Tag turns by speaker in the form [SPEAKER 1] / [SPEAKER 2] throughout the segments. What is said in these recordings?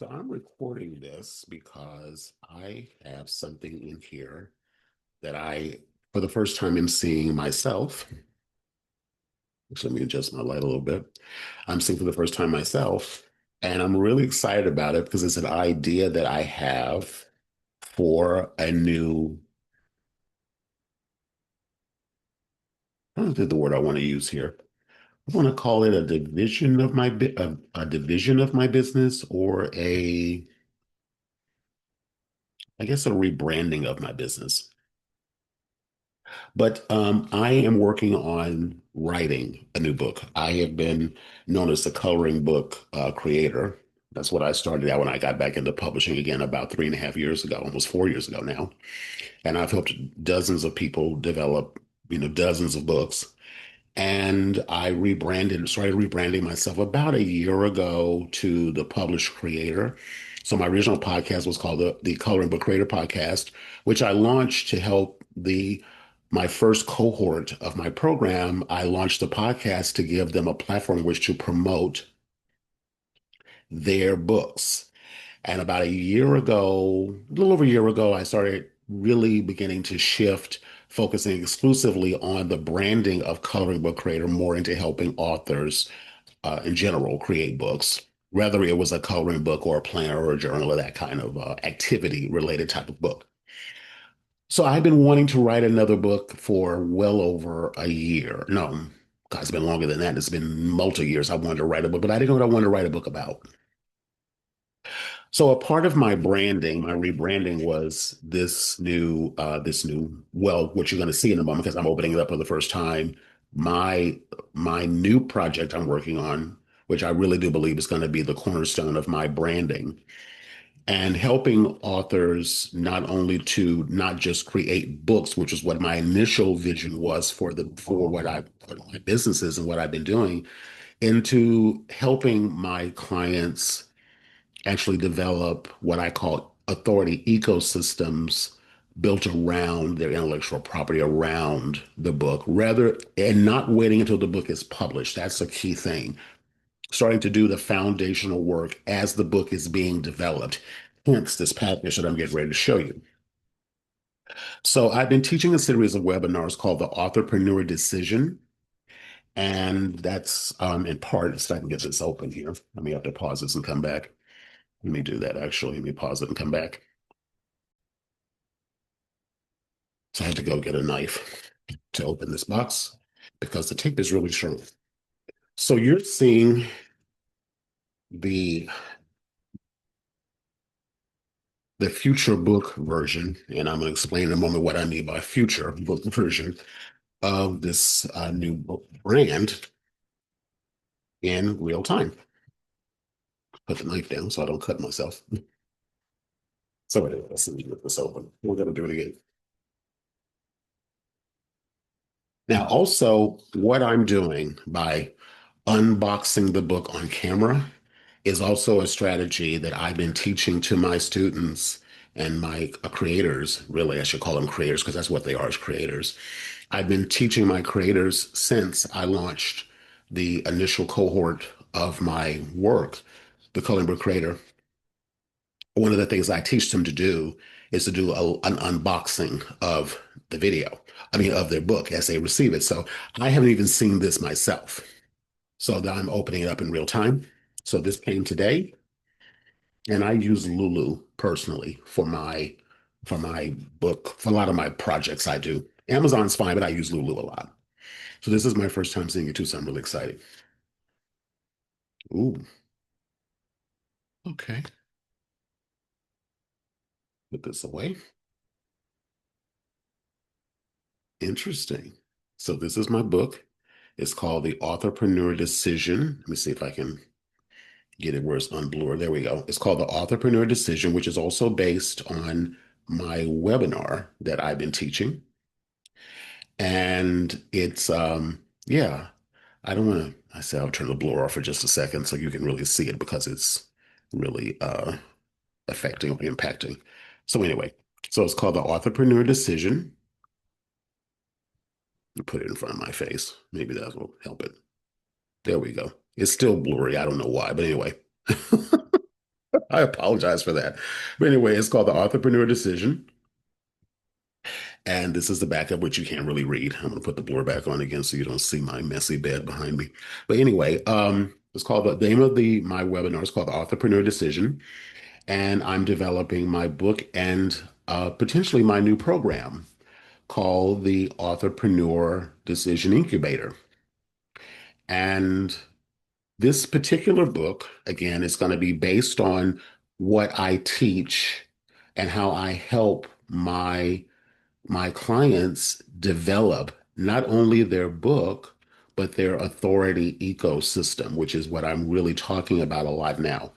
[SPEAKER 1] So I'm recording this because I have something in here that for the first time, am seeing myself. So let me adjust my light a little bit. I'm seeing for the first time myself, and I'm really excited about it because it's an idea that I have for a new, I don't know the word I want to use here. I want to call it a division of a division of my business, or I guess, a rebranding of my business. But I am working on writing a new book. I have been known as the coloring book creator. That's what I started out when I got back into publishing again about 3.5 years ago, almost 4 years ago now. And I've helped dozens of people develop, dozens of books. And started rebranding myself about a year ago to the published creator. So my original podcast was called the Coloring Book Creator Podcast, which I launched to help my first cohort of my program. I launched the podcast to give them a platform in which to promote their books. And about a year ago, a little over a year ago, I started really beginning to shift, focusing exclusively on the branding of Coloring Book Creator, more into helping authors in general create books, whether it was a coloring book or a planner or a journal or that kind of activity related type of book. So I've been wanting to write another book for well over a year. No, God, it's been longer than that. It's been multi years. I wanted to write a book, but I didn't know what I wanted to write a book about. So a part of my branding, my rebranding, was well, what you're going to see in a moment, because I'm opening it up for the first time. My my new project I'm working on, which I really do believe is going to be the cornerstone of my branding, and helping authors not just create books, which is what my initial vision was for what my business is and what I've been doing, into helping my clients actually develop what I call authority ecosystems built around their intellectual property, around the book, and not waiting until the book is published. That's a key thing. Starting to do the foundational work as the book is being developed. Hence this package that I'm getting ready to show you. So I've been teaching a series of webinars called the Authorpreneur Decision. And that's in part, so I can get this open here. Let me have to pause this and come back. Let me do that actually. Let me pause it and come back. So I had to go get a knife to open this box because the tape is really sharp. So you're seeing the the future book version, and I'm going to explain in a moment what I mean by future book version of this new book brand in real time. Put the knife down so I don't cut myself. So anyway, let's get this open. We're going to do it again. Now, also, what I'm doing by unboxing the book on camera is also a strategy that I've been teaching to my students and my creators. Really, I should call them creators because that's what they are, as creators. I've been teaching my creators since I launched the initial cohort of my work, the Coloring Book Creator. One of the things I teach them to do is to do an unboxing of the video, of their book as they receive it. So I haven't even seen this myself. So that I'm opening it up in real time. So this came today, and I use Lulu personally for my book, for a lot of my projects I do. Amazon's fine, but I use Lulu a lot. So this is my first time seeing it too, so I'm really excited. Ooh, okay. Put this away. Interesting. So this is my book. It's called The Authorpreneur Decision. Let me see if I can get it where it's unblurred. There we go. It's called The Authorpreneur Decision, which is also based on my webinar that I've been teaching. And it's yeah, I don't want to I say I'll turn the blur off for just a second so you can really see it because it's really affecting or impacting. So anyway, so it's called The Authorpreneur Decision. Put it in front of my face. Maybe that will help it. There we go. It's still blurry. I don't know why, but anyway. I apologize for that. But anyway, it's called the Authorpreneur Decision. And this is the backup, which you can't really read. I'm going to put the blur back on again so you don't see my messy bed behind me. But anyway, it's called the name of the my webinar is called the Authorpreneur Decision. And I'm developing my book and potentially my new program called the Authorpreneur Decision Incubator. And this particular book, again, is going to be based on what I teach and how I help my clients develop not only their book, but their authority ecosystem, which is what I'm really talking about a lot now.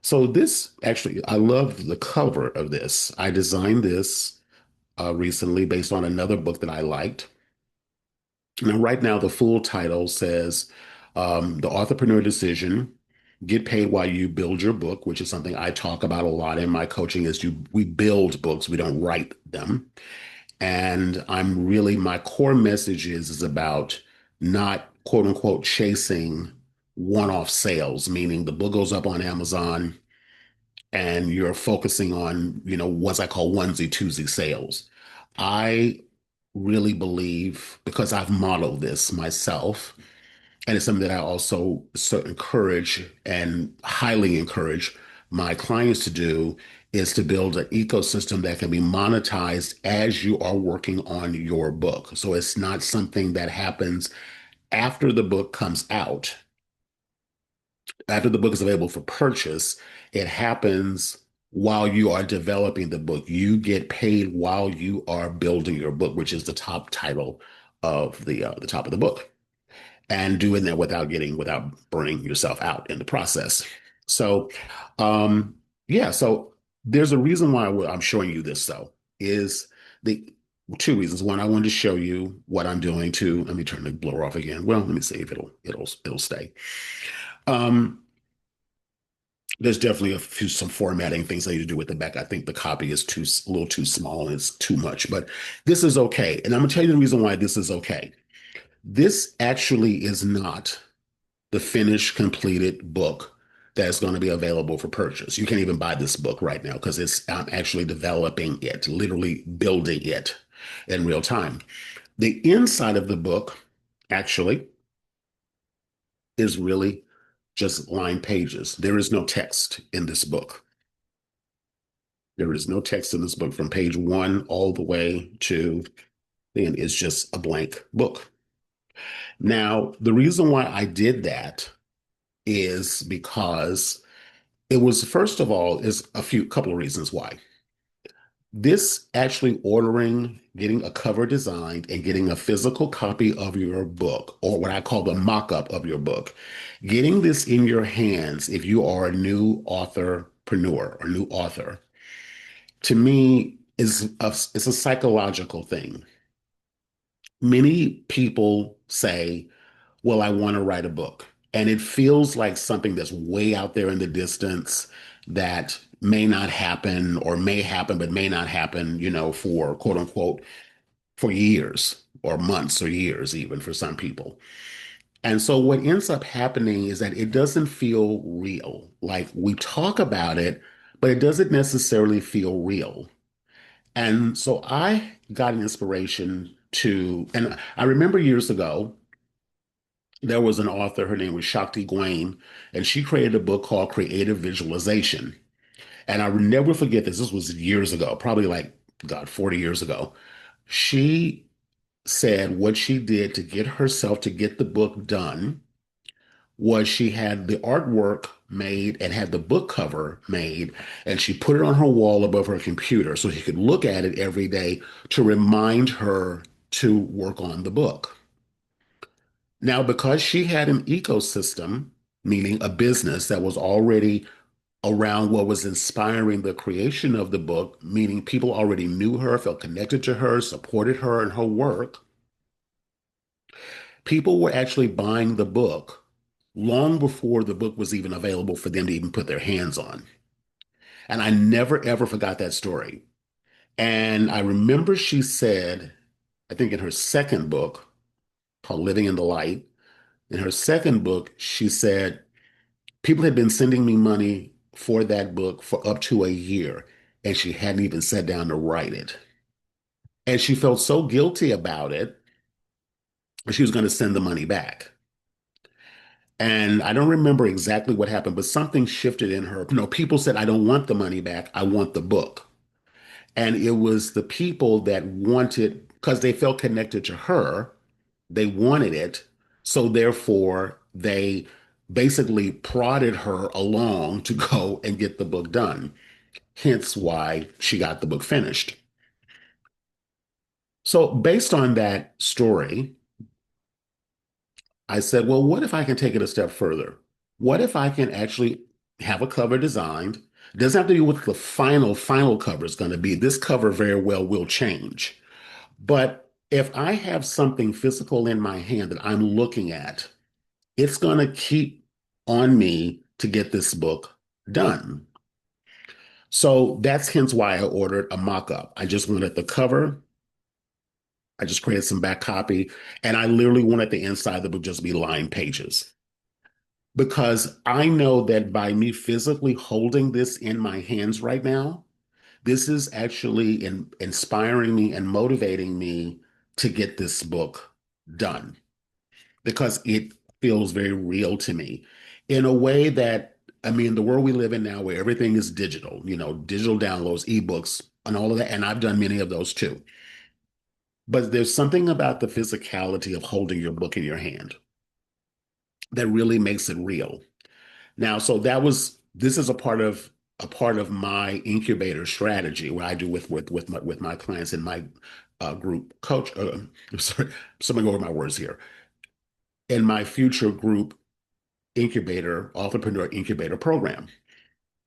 [SPEAKER 1] So this actually, I love the cover of this. I designed this recently based on another book that I liked. Now, right now, the full title says The Authorpreneur Decision, Get Paid While You Build Your Book, which is something I talk about a lot in my coaching is we build books, we don't write them. And my core message is about not quote unquote chasing one-off sales, meaning the book goes up on Amazon and you're focusing on, what I call onesie twosie sales. I really believe because I've modeled this myself, and it's something that I also encourage and highly encourage my clients to do is to build an ecosystem that can be monetized as you are working on your book. So it's not something that happens after the book comes out, after the book is available for purchase. It happens while you are developing the book. You get paid while you are building your book, which is the top title of the top of the book, and doing that without burning yourself out in the process. So, um, yeah. So there's a reason why I'm showing you this. Though is the two reasons. One, I wanted to show you what I'm doing. Two, let me turn the blower off again. Well, let me see if it'll stay. Um, there's definitely some formatting things I need to do with the back. I think the copy is a little too small and it's too much, but this is okay. And I'm gonna tell you the reason why this is okay. This actually is not the finished, completed book that's going to be available for purchase. You can't even buy this book right now because I'm actually developing it, literally building it in real time. The inside of the book actually is really just line pages. There is no text in this book. There is no text in this book from page one all the way to the end. It's just a blank book. Now, the reason why I did that is because it was, first of all, is couple of reasons why. This actually ordering, getting a cover designed, and getting a physical copy of your book, or what I call the mock-up of your book, getting this in your hands if you are a new authorpreneur or new author, to me it's a psychological thing. Many people say, well, I want to write a book. And it feels like something that's way out there in the distance that may not happen or may happen, but may not happen, for quote unquote, for years or months or years, even for some people. And so what ends up happening is that it doesn't feel real. Like we talk about it, but it doesn't necessarily feel real. And so I got an inspiration and I remember years ago, there was an author, her name was Shakti Gawain, and she created a book called Creative Visualization. And I will never forget this. This was years ago, probably like, God, 40 years ago. She said what she did to get herself to get the book done was she had the artwork made and had the book cover made, and she put it on her wall above her computer so she could look at it every day to remind her to work on the book. Now, because she had an ecosystem, meaning a business that was already around what was inspiring the creation of the book, meaning people already knew her, felt connected to her, supported her in her work, people were actually buying the book long before the book was even available for them to even put their hands on. And I never, ever forgot that story. And I remember she said, I think in her second book called Living in the Light, in her second book, she said, people had been sending me money for that book for up to a year, and she hadn't even sat down to write it. And she felt so guilty about it, she was going to send the money back. And I don't remember exactly what happened, but something shifted in her. People said, I don't want the money back. I want the book. And it was the people that wanted, because they felt connected to her, they wanted it. So therefore, they basically prodded her along to go and get the book done. Hence why she got the book finished. So, based on that story, I said, well, what if I can take it a step further? What if I can actually have a cover designed? It doesn't have to be what the final cover is going to be. This cover very well will change. But if I have something physical in my hand that I'm looking at, it's going to keep on me to get this book done. So that's hence why I ordered a mock-up. I just wanted the cover. I just created some back copy, and I literally wanted the inside of the book just be lined pages. Because I know that by me physically holding this in my hands right now, this is actually inspiring me and motivating me to get this book done because it feels very real to me in a way that, I mean, the world we live in now where everything is digital, digital downloads, ebooks, and all of that. And I've done many of those too. But there's something about the physicality of holding your book in your hand that really makes it real. Now, so this is a part of my incubator strategy, what I do with my clients in my group coach. Sorry, something over my words here. In my future group incubator, Authorpreneur Incubator program,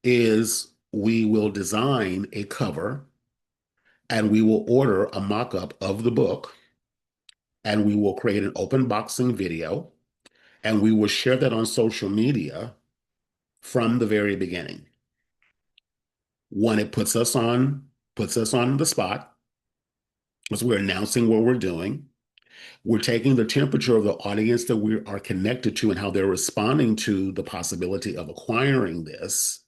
[SPEAKER 1] is we will design a cover and we will order a mock-up of the book and we will create an open boxing video and we will share that on social media from the very beginning. One, it puts us on the spot as we're announcing what we're doing. We're taking the temperature of the audience that we are connected to and how they're responding to the possibility of acquiring this.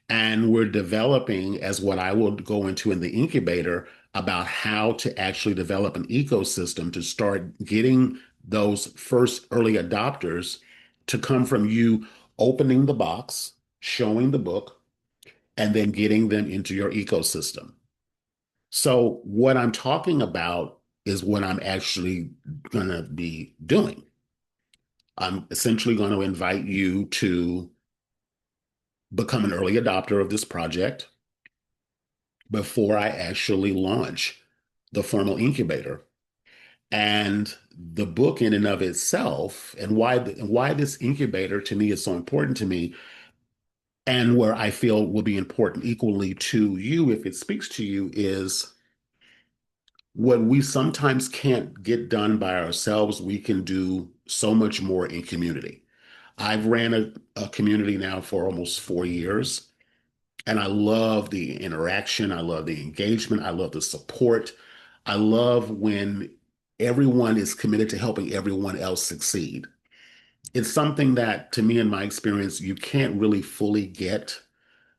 [SPEAKER 1] And we're developing, as what I will go into in the incubator, about how to actually develop an ecosystem to start getting those first early adopters to come from you opening the box, showing the book, and then getting them into your ecosystem. So, what I'm talking about is what I'm actually going to be doing. I'm essentially going to invite you to become an early adopter of this project before I actually launch the formal incubator. And the book in and of itself, and why this incubator to me is so important to me, and where I feel will be important equally to you if it speaks to you, is what we sometimes can't get done by ourselves, we can do so much more in community. I've ran a community now for almost 4 years, and I love the interaction. I love the engagement. I love the support. I love when everyone is committed to helping everyone else succeed. It's something that, to me, in my experience, you can't really fully get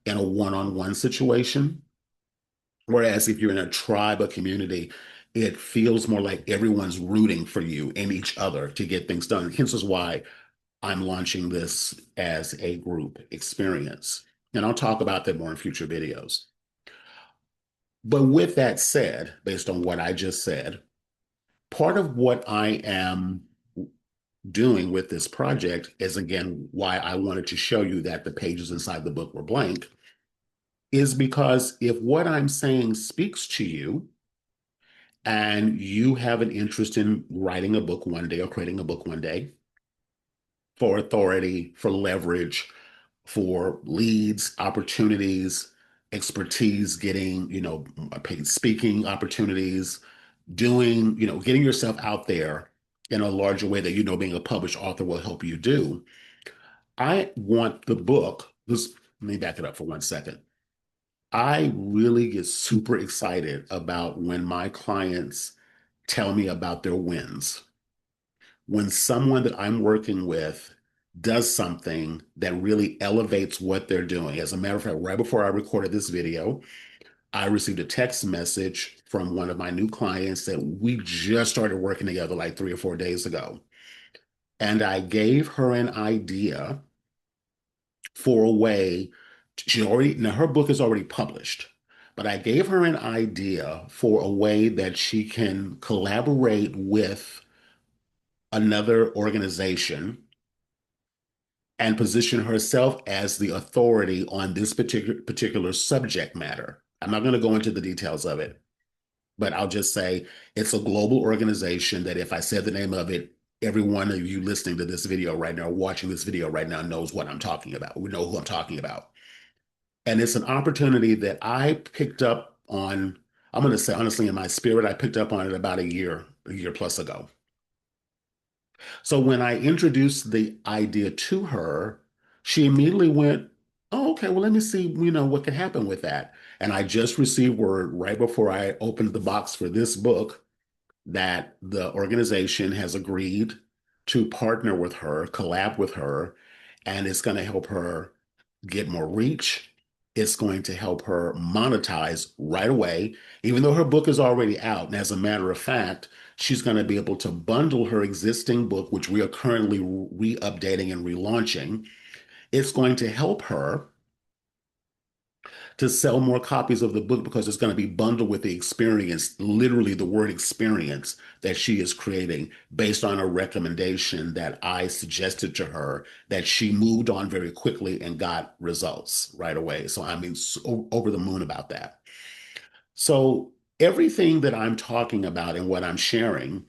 [SPEAKER 1] in a one-on-one situation. Whereas if you're in a tribe or community, it feels more like everyone's rooting for you and each other to get things done. Hence is why I'm launching this as a group experience. And I'll talk about that more in future videos. But with that said, based on what I just said, part of what I am doing with this project is, again, why I wanted to show you that the pages inside the book were blank, is because if what I'm saying speaks to you, and you have an interest in writing a book one day or creating a book one day for authority, for leverage, for leads, opportunities, expertise, getting, paid speaking opportunities, doing, getting yourself out there in a larger way that being a published author will help you do. I want the book, let me back it up for 1 second. I really get super excited about when my clients tell me about their wins. When someone that I'm working with does something that really elevates what they're doing. As a matter of fact, right before I recorded this video, I received a text message from one of my new clients that we just started working together like 3 or 4 days ago. And I gave her an idea for a way. She already, now her book is already published, but I gave her an idea for a way that she can collaborate with another organization and position herself as the authority on this particular subject matter. I'm not going to go into the details of it, but I'll just say it's a global organization that if I said the name of it, every one of you listening to this video right now, watching this video right now, knows what I'm talking about. We know who I'm talking about. And it's an opportunity that I picked up on. I'm going to say honestly, in my spirit, I picked up on it about a year plus ago. So when I introduced the idea to her, she immediately went, "Oh, okay, well, let me see, what can happen with that." And I just received word right before I opened the box for this book that the organization has agreed to partner with her, collab with her, and it's going to help her get more reach. It's going to help her monetize right away, even though her book is already out. And as a matter of fact, she's going to be able to bundle her existing book, which we are currently re-updating and relaunching. It's going to help her to sell more copies of the book because it's going to be bundled with the experience, literally the word experience that she is creating based on a recommendation that I suggested to her that she moved on very quickly and got results right away. So I mean, so over the moon about that. So everything that I'm talking about and what I'm sharing,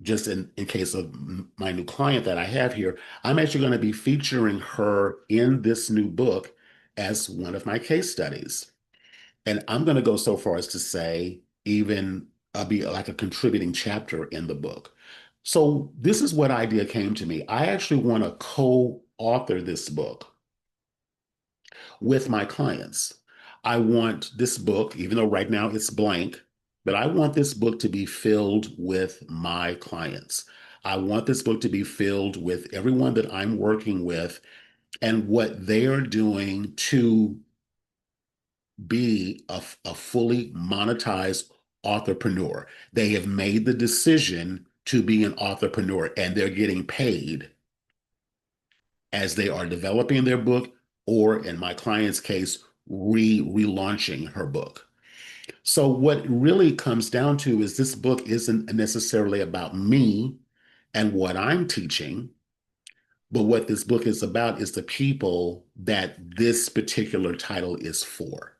[SPEAKER 1] just in case of my new client that I have here, I'm actually going to be featuring her in this new book as one of my case studies. And I'm going to go so far as to say, even be like a contributing chapter in the book. So, this is what idea came to me. I actually want to co author this book with my clients. I want this book, even though right now it's blank, but I want this book to be filled with my clients. I want this book to be filled with everyone that I'm working with and what they are doing to be a fully monetized authorpreneur. They have made the decision to be an authorpreneur and they're getting paid as they are developing their book, or in my client's case, relaunching her book. So what really comes down to is this book isn't necessarily about me and what I'm teaching, but what this book is about is the people that this particular title is for.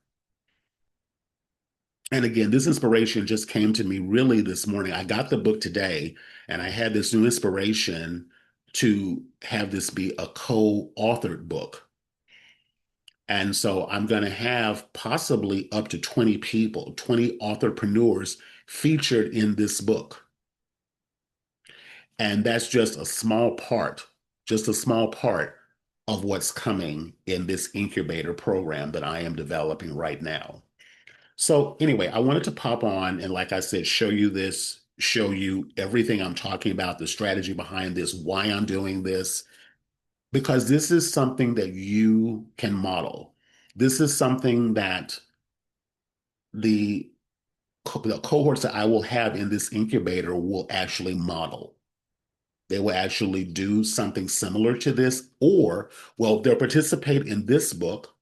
[SPEAKER 1] And again, this inspiration just came to me really this morning. I got the book today and I had this new inspiration to have this be a co-authored book. And so I'm going to have possibly up to 20 people, 20 authorpreneurs featured in this book. And that's just a small part of what's coming in this incubator program that I am developing right now. So anyway, I wanted to pop on and, like I said, show you this, show you everything I'm talking about, the strategy behind this, why I'm doing this, because this is something that you can model. This is something that the, the cohorts that I will have in this incubator will actually model. They will actually do something similar to this, or, well, they'll participate in this book,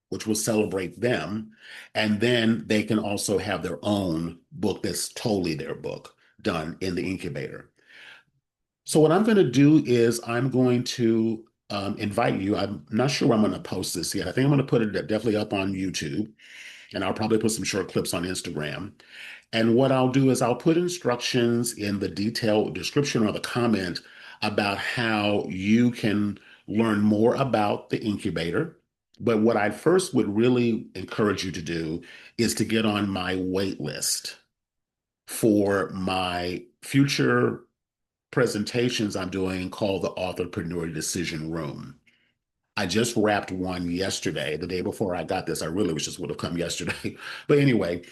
[SPEAKER 1] which will celebrate them. And then they can also have their own book that's totally their book done in the incubator. So what I'm going to do is I'm going to invite you. I'm not sure where I'm going to post this yet. I think I'm going to put it definitely up on YouTube, and I'll probably put some short clips on Instagram. And what I'll do is I'll put instructions in the detailed description or the comment about how you can learn more about the incubator. But what I first would really encourage you to do is to get on my wait list for my future presentations I'm doing called the Authorpreneur Decision Room. I just wrapped one yesterday, the day before I got this. I really wish this would have come yesterday. But anyway,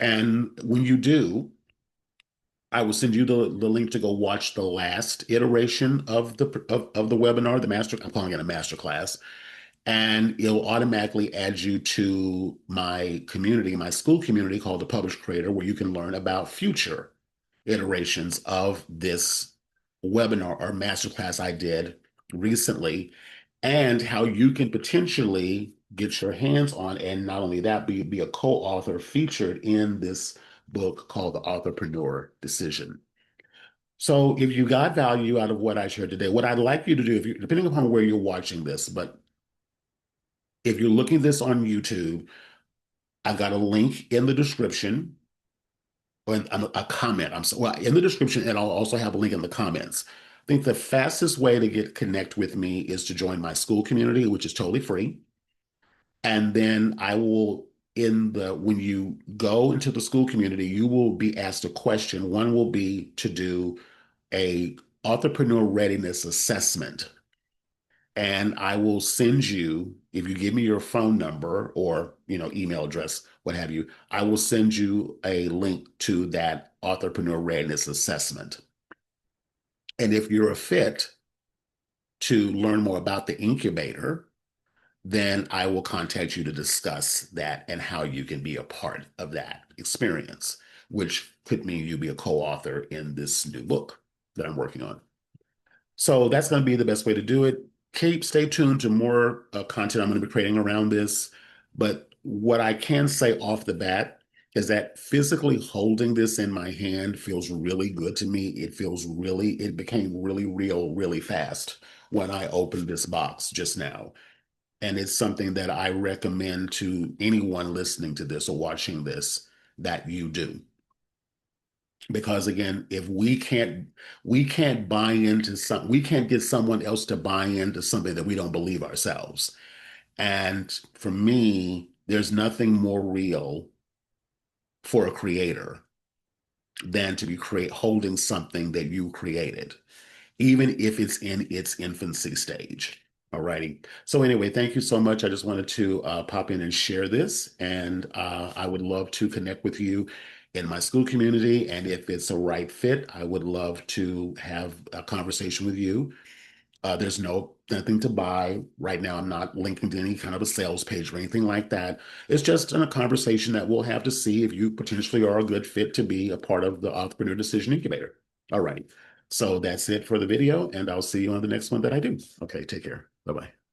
[SPEAKER 1] and when you do, I will send you the link to go watch the last iteration of the webinar, the master. I'm calling it a master class, and it'll automatically add you to my community, my school community called the Published Creator, where you can learn about future iterations of this webinar or masterclass I did recently, and how you can potentially get your hands on, and not only that, be a co-author featured in this book called The Authorpreneur Decision. So if you got value out of what I shared today, what I'd like you to do, if you, depending upon where you're watching this, but if you're looking this on YouTube, I've got a link in the description or a comment. I'm so, well, in the description, and I'll also have a link in the comments. I think the fastest way to connect with me is to join my school community, which is totally free. And then I will, when you go into the school community, you will be asked a question. One will be to do a entrepreneur readiness assessment. And I will send you, if you give me your phone number or, email address, what have you, I will send you a link to that entrepreneur readiness assessment. And if you're a fit to learn more about the incubator, then I will contact you to discuss that and how you can be a part of that experience, which could mean you be a co-author in this new book that I'm working on. So that's going to be the best way to do it. Stay tuned to more content I'm going to be creating around this. But what I can say off the bat is that physically holding this in my hand feels really good to me. It became really real, really fast when I opened this box just now. And it's something that I recommend to anyone listening to this or watching this that you do. Because again, if we can't buy into we can't get someone else to buy into something that we don't believe ourselves. And for me, there's nothing more real for a creator than to be holding something that you created, even if it's in its infancy stage. All righty. So anyway, thank you so much. I just wanted to pop in and share this, and I would love to connect with you in my school community. And if it's a right fit, I would love to have a conversation with you. There's nothing to buy right now. I'm not linking to any kind of a sales page or anything like that. It's just a conversation that we'll have to see if you potentially are a good fit to be a part of the Entrepreneur Decision Incubator. All right. So that's it for the video, and I'll see you on the next one that I do. Okay, take care. Bye-bye.